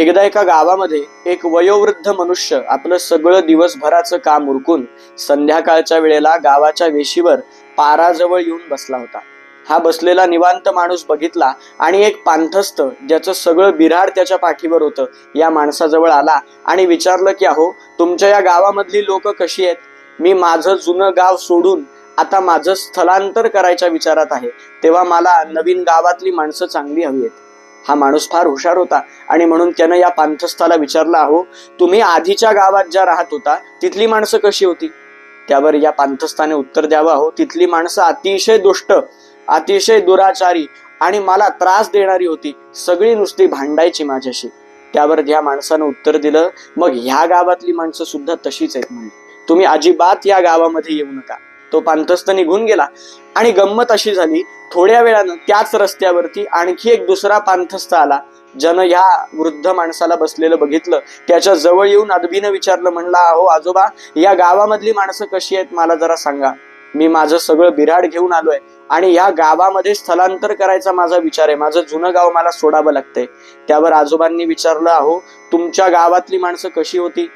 एकदा एका गावामध्ये एक वयोवृद्ध मनुष्य आपलं सगळं दिवसभराचं काम उरकून संध्याकाळच्या वेळेला गावाच्या वेशीवर पाराजवळ येऊन बसला होता. हा बसलेला निवांत माणूस बघितला आणि एक पांथस्थ ज्याचं सगळं बिऱ्हाड त्याच्या पाठीवर होतं या माणसाजवळ आला आणि विचारलं की अहो, तुमच्या या गावामधली लोक कशी आहेत? मी माझं जुनं गाव सोडून आता माझं स्थलांतर करायच्या विचारात आहे, तेव्हा मला नवीन गावातली माणसं चांगली हवी आहेत. हा माणूस फार हुशार होता आणि म्हणून त्यानं या पांथस्थाला विचारला, अहो, तुम्ही आधीच्या गावात ज्या राहत होता तिथली माणसं कशी होती? त्यावर या पांथस्थाने उत्तर द्यावं, अहो, तिथली माणसं अतिशय दुष्ट, अतिशय दुराचारी आणि मला त्रास देणारी होती. सगळी नुसती भांडायची माझ्याशी. त्यावर या माणसानं उत्तर दिलं, मग ह्या गावातली माणसं सुद्धा तशीच आहेत म्हणली. तुम्ही अजिबात या गावामध्ये येऊ नका. तो पांथस्थ निघून गेला आणि गंमत अशी झाली, थोड्या वेळानं त्याच रस्त्यावरती आणखी एक दुसरा पांथस्थ आला. ज्यानं ह्या वृद्ध माणसाला बसलेलं बघितलं, त्याच्या जवळ येऊन अदबीनं विचारलं, म्हणला, अहो आजोबा, या गावामधली माणसं कशी आहेत मला जरा सांगा. मी माझं सगळं बिऱ्हाड घेऊन आलोय आणि या गावामध्ये स्थलांतर करायचा माझा विचार आहे. माझं जुनं गाव मला सोडावं लागतंय. त्यावर आजोबांनी विचारलं, अहो, तुमच्या गावातली माणसं कशी होती?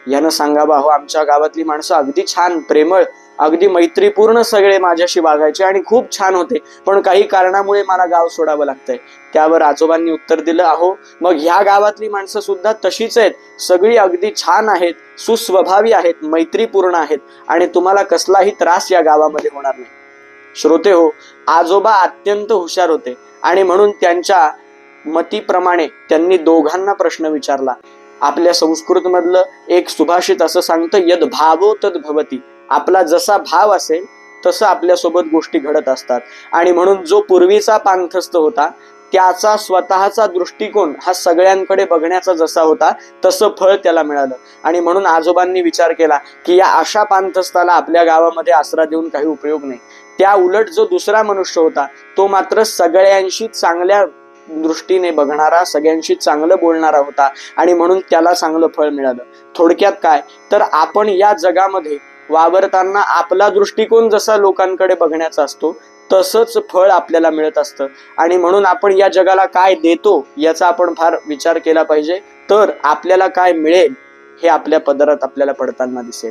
यानं सांगावं, अहो, आमच्या गावातली माणसं अगदी छान, प्रेमळ, अगदी मैत्रीपूर्ण सगळे माझ्याशी वागायचे आणि खूप छान होते, पण काही कारणामुळे मला गाव सोडावं लागतंय. त्यावर आजोबांनी उत्तर दिलं, अहो, मग ह्या गावातली माणसं सुद्धा तशीच आहेत. सगळी अगदी छान आहेत, सुस्वभावी आहेत, मैत्रीपूर्ण आहेत आणि तुम्हाला कसलाही त्रास या गावामध्ये होणार नाही. श्रोते हो, आजोबा अत्यंत हुशार होते आणि म्हणून त्यांच्या मतीप्रमाणे त्यांनी दोघांना प्रश्न विचारला. आपल्या संस्कृत मधलं एक सुभाषित असं सांगतं, यद भावो तद भवती. आपला जसा भाव असेल तसं आपल्यासोबत गोष्टी घडत असतात. आणि म्हणून जो पूर्वीचा पांथस्थ होता त्याचा स्वतःचा दृष्टिकोन हा सगळ्यांकडे बघण्याचा जसा होता तसं फळ त्याला मिळालं. आणि म्हणून आजोबांनी विचार केला की या अशा पांथस्थाला आपल्या गावामध्ये आसरा देऊन काही उपयोग नाही. त्या उलट जो दुसरा मनुष्य होता तो मात्र सगळ्यांशी चांगल्या दृष्टीने बघणारा, सगळ्यांशी चांगलं बोलणारा होता आणि म्हणून त्याला चांगलं फळ मिळालं. थोडक्यात काय तर आपण या जगामध्ये वावरताना आपला दृष्टिकोन जसा लोकांकडे बघण्याचा असतो तसंच फळ आपल्याला मिळत असतं. आणि म्हणून आपण या जगाला काय देतो याचा आपण फार विचार केला पाहिजे, तर आपल्याला काय मिळेल हे आपल्या पदरात आपल्याला पडताना दिसेल.